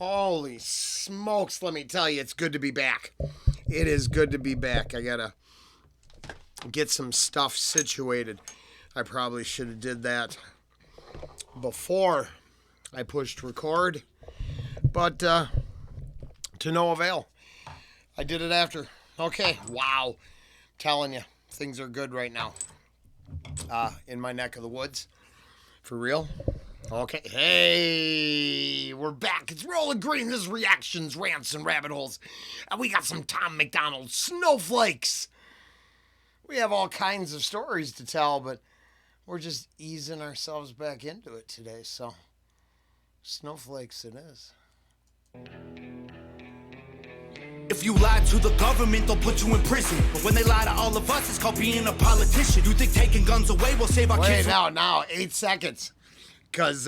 Holy smokes, let me tell you, it's good to be back. It is good to be back. I gotta get some stuff situated. I probably should have did that before I pushed record, but to no avail. I did it after. Okay, wow. Telling you, things are good right now in my neck of the woods. For real. Okay, hey, we're back. It's Rolling Green. This is Reactions, Rants, and Rabbit Holes. And we got some MacDonald Snowflakes. We have all kinds of stories to tell, but we're just easing ourselves back into it today. So, Snowflakes it is. If you lie to the government, they'll put you in prison. But when they lie to all of us, it's called being a politician. You think taking guns away will save our kids? Wait, now, 8 seconds. Because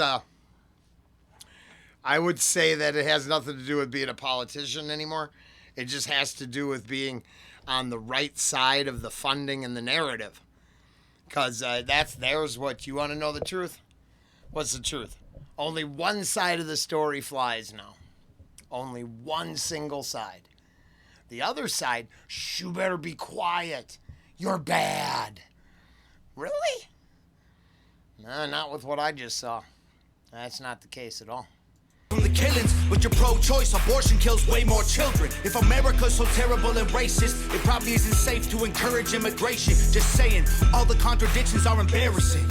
I would say that it has nothing to do with being a politician anymore. It just has to do with being on the right side of the funding and the narrative. Because there's what, you want to know the truth? What's the truth? Only one side of the story flies now. Only one single side. The other side, shh, you better be quiet. You're bad. Really? No, not with what I just saw. That's not the case at all. From the killings, but you're pro-choice, abortion kills way more children. If America's so terrible and racist, it probably isn't safe to encourage immigration. Just saying, all the contradictions are embarrassing.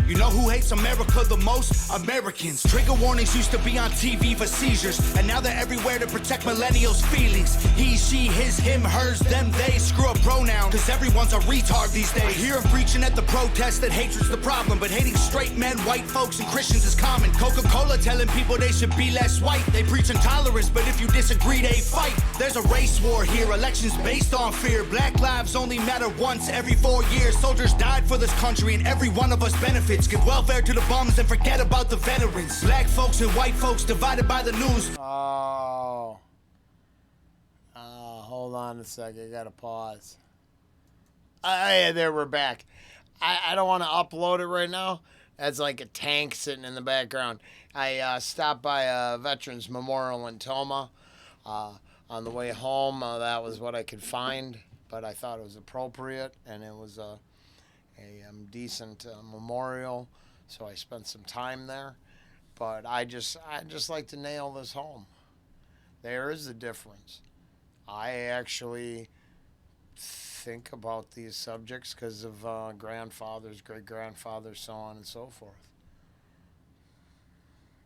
You know who hates America the most? Americans. Trigger warnings used to be on TV for seizures, and now they're everywhere to protect millennials' feelings. He, she, his, him, hers, them, they. Screw a pronoun, cause everyone's a retard these days. I hear him preaching at the protest that hatred's the problem, but hating straight men, white folks, and Christians is common. Coca-Cola telling people they should be less white. They preach intolerance, but if you disagree, they fight. There's a race war here, elections based on fear. Black lives only matter once every 4 years. Soldiers died for this country, and every one of us benefits. Give welfare to the bums and forget about the veterans. Black folks and white folks divided by the news. Hold on a second. I gotta pause. Yeah, there we're back. I don't want to upload it right now. That's like a tank sitting in the background. I stopped by a Veterans Memorial in Toma on the way home. That was what I could find, but I thought it was appropriate, and it was a decent memorial, so I spent some time there. But I just like to nail this home. There is a difference. I actually think about these subjects because of grandfathers, great-grandfathers, so on and so forth.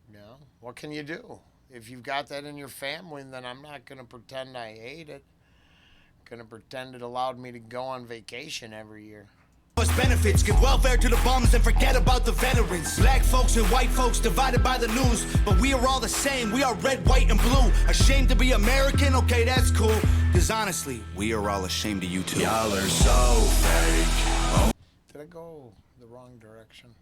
You know, what can you do? If you've got that in your family, then I'm not going to pretend I hate it. I'm going to pretend it allowed me to go on vacation every year. Benefits, give welfare to the bums and forget about the veterans. Black folks and white folks divided by the news, but we are all the same. We are red, white, and blue. Ashamed to be American? Okay, that's cool. Cause honestly, we are all ashamed of you too. Y'all are so fake. Did I go the wrong direction?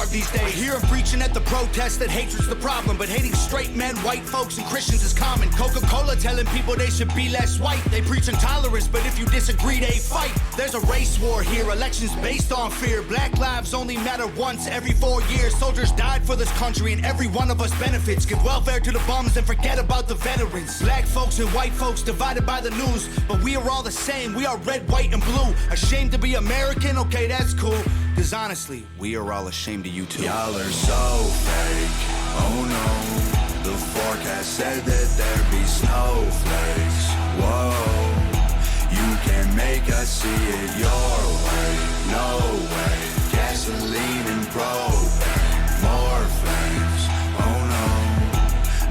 These days, I hear him preaching at the protest that hatred's the problem, but hating straight men, white folks, and Christians is common. Coca-Cola telling people they should be less white. They preach intolerance, but if you disagree, they fight. There's a race war here, elections based on fear. Black lives only matter once every 4 years. Soldiers died for this country, and every one of us benefits. Give welfare to the bums and forget about the veterans. Black folks and white folks divided by the news, but we are all the same. We are red, white, and blue. Ashamed to be American? Okay, that's cool. Cause honestly, we are all ashamed of you too. Y'all are so fake. Oh no. The forecast said that there'd be snowflakes. Whoa. You can make us see it your way. No way. Gasoline and propane. More flames. Oh no.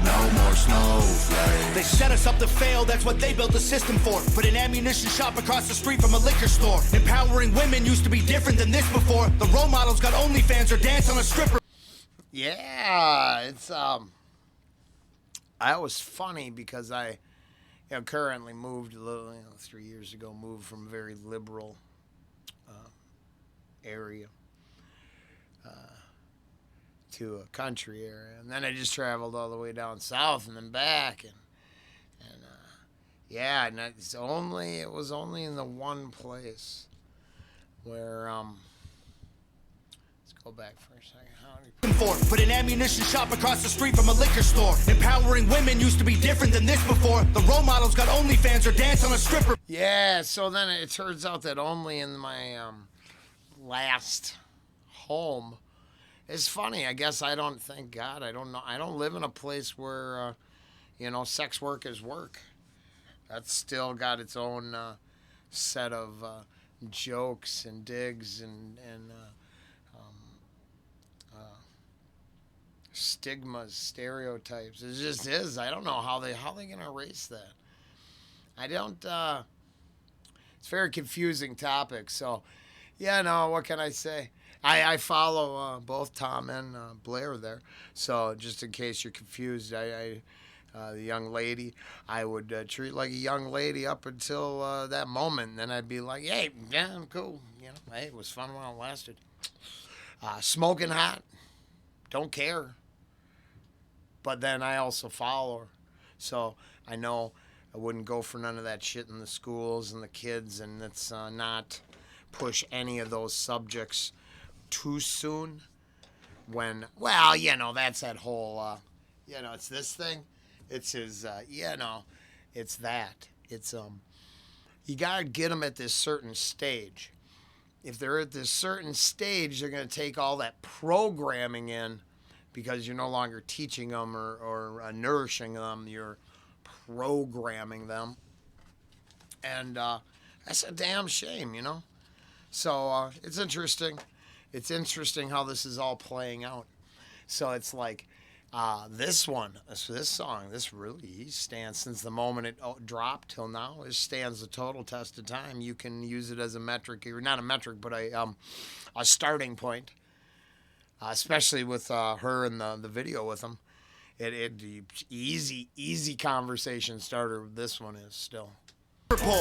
No more snowflakes. They set us up to fail, that's what they built the system for. Put an ammunition shop across the street from a liquor store. Empowering women used to be different than this before. The role models got OnlyFans or dance on a stripper. Yeah, it's I was funny because I currently moved a little 3 years ago, moved from a very liberal area to a country area, and then I just traveled all the way down south and then back, and yeah, and it was only in the one place where it's Go back for a second. For, but an ammunition shop across the street from a liquor store. Empowering women used to be different than this before. The role models got OnlyFans or dance on a stripper. Yeah, so then it turns out that only in my last home. It's funny, I guess I don't, thank God, I don't know. I don't live in a place where, sex work is work. That's still got its own set of jokes and digs and stigmas, stereotypes. It just is. I don't know how they gonna erase that. I don't. It's a very confusing topic. So, yeah, no. What can I say? I follow both Tom and Blair there. So just in case you're confused, the young lady, I would treat like a young lady up until that moment. And then I'd be like, hey, yeah, I'm cool. Hey, it was fun while it lasted. Smoking hot. Don't care. But then I also follow her. So I know I wouldn't go for none of that shit in the schools and the kids, and it's not push any of those subjects too soon. When, well, that's that whole, it's this thing. It's his, it's that. It's, you gotta get them at this certain stage. If they're at this certain stage, they're gonna take all that programming in, because you're no longer teaching them or nourishing them, you're programming them. And that's a damn shame, So it's interesting. It's interesting how this is all playing out. So it's like this song, this really, he stands, since the moment it dropped till now, it stands the total test of time. You can use it as a metric, or not a metric, but a starting point. Especially with her in the video with him. Easy conversation starter. This one is still.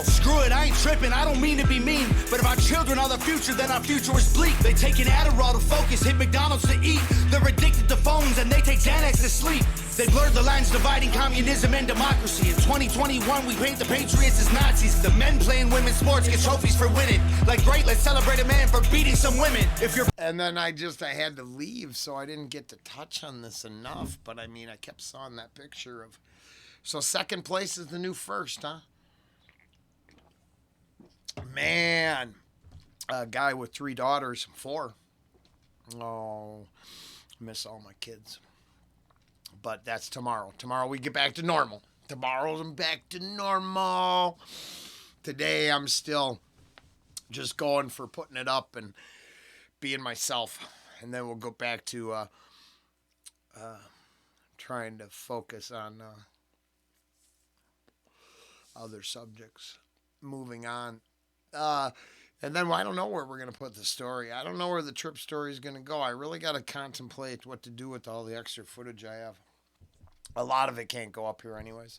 Screw it, I ain't tripping, I don't mean to be mean. But if our children are the future, then our future is bleak. They take an Adderall to focus, hit McDonald's to eat. They're addicted to phones and they take Xanax to sleep. They blurred the lines dividing communism and democracy. In 2021, we paint the patriots as Nazis. The men playing women's sports get trophies for winning. Like, great, let's celebrate a man for beating some women. If you're... And then I had to leave, so I didn't get to touch on this enough. But I kept seeing that picture of... So second place is the new first, huh? Man, a guy with 3 daughters, 4. Oh, miss all my kids. But that's tomorrow. Tomorrow we get back to normal. Tomorrow I'm back to normal. Today I'm still just going for putting it up and being myself. And then we'll go back to trying to focus on other subjects. Moving on. And then I don't know where we're going to put the story. I don't know where the trip story is going to go. I really got to contemplate what to do with all the extra footage I have. A lot of it can't go up here anyways,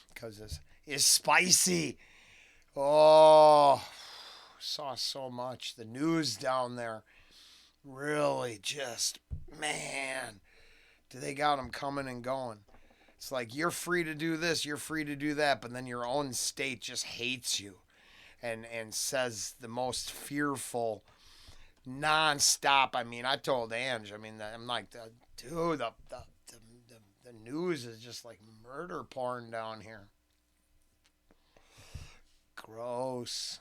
because it's spicy. Oh, saw so much. The news down there really just, man, they got them coming and going. It's like, you're free to do this, you're free to do that, but then your own state just hates you. And says the most fearful, nonstop. I told Ange, I'm like, dude, the news is just like murder porn down here. Gross.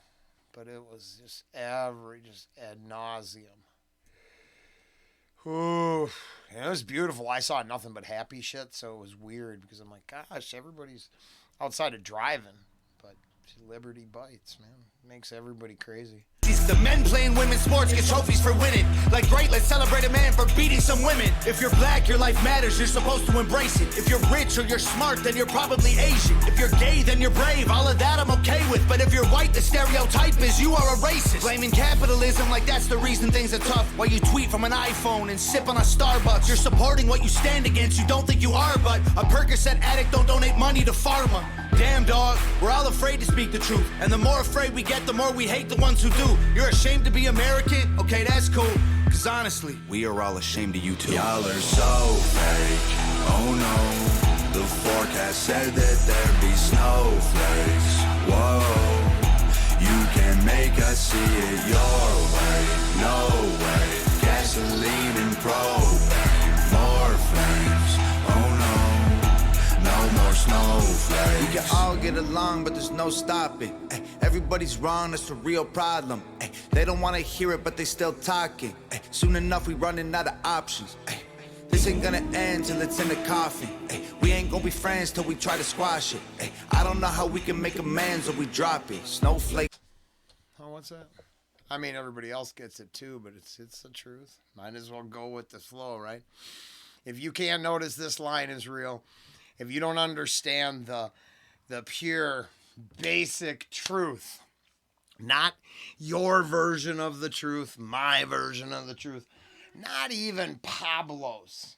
But it was just ad nauseum. Ooh, and it was beautiful. I saw nothing but happy shit, so it was weird because I'm like, gosh, everybody's outside of driving, but Liberty bites, man. Makes everybody crazy. The men playing women's sports get trophies for winning. Like, great, let's celebrate a man for beating some women. If you're black, your life matters, you're supposed to embrace it. If you're rich or you're smart, then you're probably Asian. If you're gay, then you're brave, all of that I'm okay with. But if you're white, the stereotype is you are a racist. Blaming capitalism like that's the reason things are tough. While you tweet from an iPhone and sip on a Starbucks, you're supporting what you stand against, you don't think you are. But a Percocet addict don't donate money to pharma. Damn, dog, we're all afraid to speak the truth. And the more afraid we get, the more we hate the ones who do. You're ashamed to be American? Okay, that's cool. Cause honestly, we are all ashamed of you too. Y'all are so fake. Oh no. The forecast said that there'd be snowflakes. Whoa. You can make us see it your way. No way. Guess gasoline and propane. More flames, oh no, no more snowflakes. We can all get along, but there's no stopping. Ay, everybody's wrong, that's a real problem. Ay, they don't wanna hear it, but they still talking. Ay, soon enough, we running out of options. Ay, this ain't gonna end till it's in the coffin. Ay, we ain't gonna be friends till we try to squash it. Ay, I don't know how we can make amends or we drop it. Snowflakes. Oh, what's that? I mean, everybody else gets it too, but it's the truth. Might as well go with the flow, right? If you can't notice this line is real, if you don't understand the pure, basic truth, not your version of the truth, my version of the truth, not even Pablo's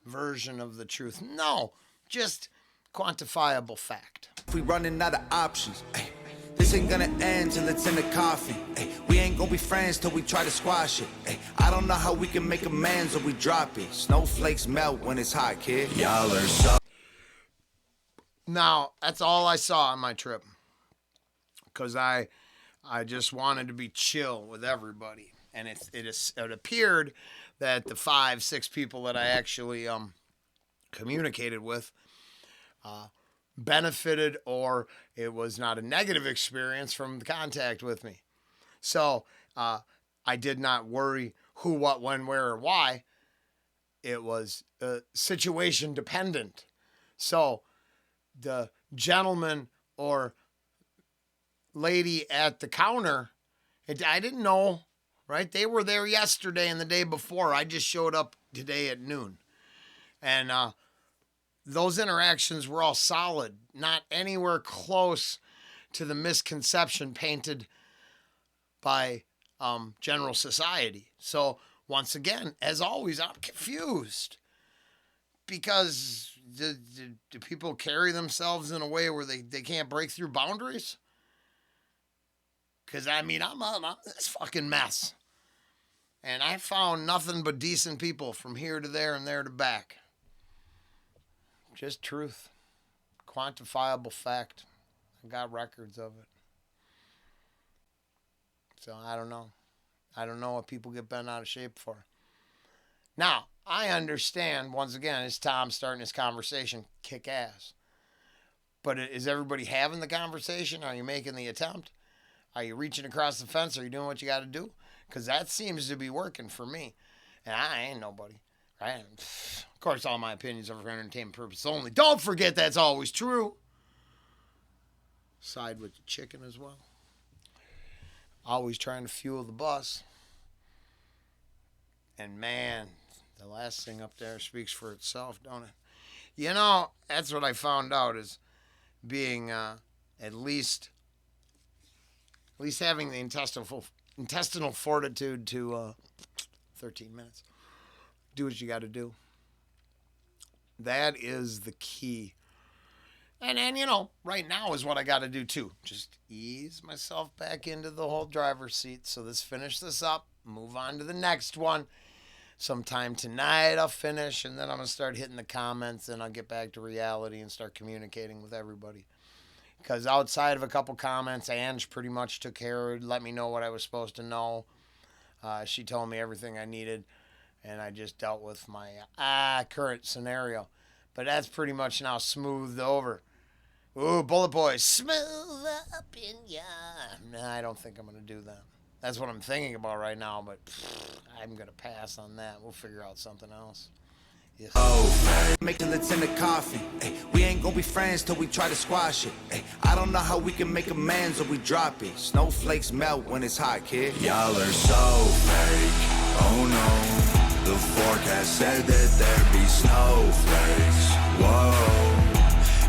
version of the truth. No, just quantifiable fact. We running out of options. Ay, this ain't gonna end till it's in the coffin. Ay, we ain't gonna be friends till we try to squash it. Ay, I don't know how we can make amends or we drop it. Snowflakes melt when it's hot, kid. Y'all are so. Now, that's all I saw on my trip. Because I just wanted to be chill with everybody. And it appeared that the 5-6 people that I actually communicated with benefited, or it was not a negative experience from the contact with me. So I did not worry who, what, when, where, or why. It was situation dependent. So the gentleman or lady at the counter, I didn't know, right? They were there yesterday and the day before. I just showed up today at noon. And those interactions were all solid, not anywhere close to the misconception painted by general society. So once again, as always, I'm confused. Because do people carry themselves in a way where they can't break through boundaries? Because, I mean, I'm this fucking mess. And I found nothing but decent people from here to there and there to back. Just truth. Quantifiable fact. I got records of it. So, I don't know. I don't know what people get bent out of shape for. Now, I understand, once again, it's Tom starting his conversation, kick ass. But is everybody having the conversation? Are you making the attempt? Are you reaching across the fence? Are you doing what you got to do? Because that seems to be working for me. And I ain't nobody. Right? Of course, all my opinions are for entertainment purposes only. Don't forget that's always true. Side with the chicken as well. Always trying to fuel the bus. And man, the last thing up there speaks for itself, don't it? You know, that's what I found out is being at least having the intestinal fortitude to 13 minutes. Do what you got to do. That is the key. And you know, right now is what I got to do too. Just ease myself back into the whole driver's seat. So finish this up, move on to the next one. Sometime tonight I'll finish, and then I'm going to start hitting the comments, and I'll get back to reality and start communicating with everybody. Because outside of a couple comments, Ange pretty much took care of it, let me know what I was supposed to know. She told me everything I needed, and I just dealt with my current scenario. But that's pretty much now smoothed over. Ooh, Bullet Boys, smooth up in ya. Nah, I don't think I'm going to do that. That's what I'm thinking about right now, but I'm going to pass on that. We'll figure out something else. Yes. Oh, make till it's in the coffin. Ay, we ain't gonna be friends till we try to squash it. Ay, I don't know how we can make amends or we drop it. Snowflakes melt when it's hot, kid. Y'all are so fake, oh no. The forecast said that there'd be snowflakes. Whoa,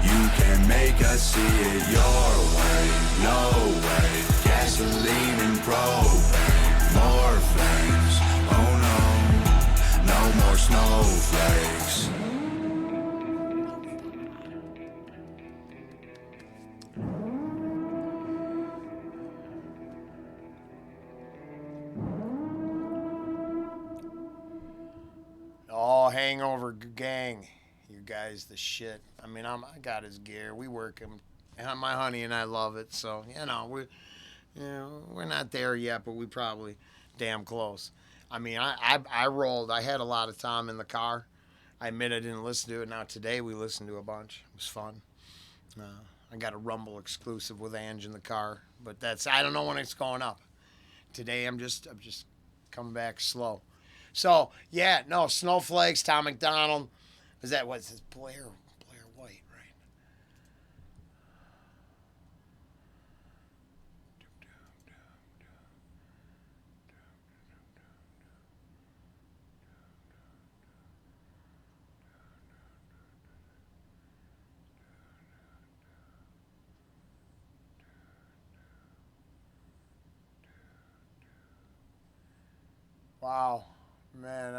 you can make us see it your way. No way, gasoline and propane. More flames, oh no. No more snowflakes. Oh, hangover gang. You guys the shit. I mean, I got his gear. We work him. And my honey and I love it. So, we're not there yet, but we probably damn close. I mean, I rolled. I had a lot of time in the car. I admit I didn't listen to it. Now today we listened to a bunch. It was fun. I got a Rumble exclusive with Ange in the car, but I don't know when it's going up. Today I'm just coming back slow. So yeah, no, Snowflakes, Tom MacDonald. What's this? Blair White, right? Wow, man,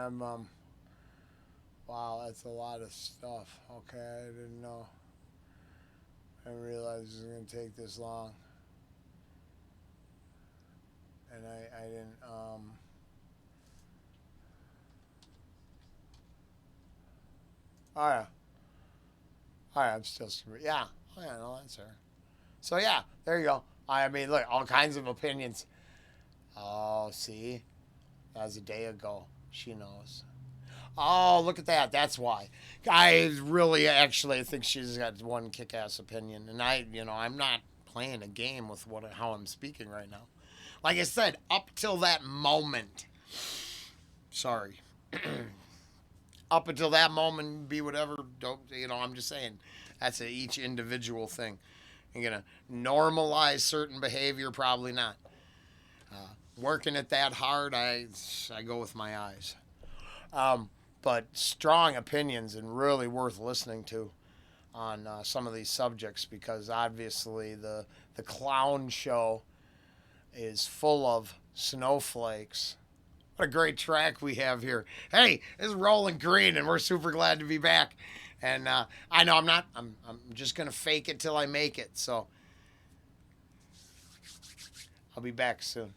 wow, that's a lot of stuff. Okay, I didn't know. I didn't realize it was gonna take this long. And I didn't, oh yeah. All right, I'm still, yeah. Oh yeah, no, that's her. So yeah, there you go. I mean, look, all kinds of opinions. Oh, see? That was a day ago. She knows. Oh, look at that. That's why. I really actually think she's got one kick-ass opinion. And I'm not playing a game with how I'm speaking right now. Like I said, up till that moment. Sorry. Up until that moment, be whatever. Don't, I'm just saying. That's each individual thing. You're going to normalize certain behavior? Probably not. Working it that hard, I go with my eyes. But strong opinions and really worth listening to on some of these subjects, because obviously the clown show is full of snowflakes. What a great track we have here. Hey, this is Rollen Green, and we're super glad to be back. And I know I'm just going to fake it till I make it. So I'll be back soon.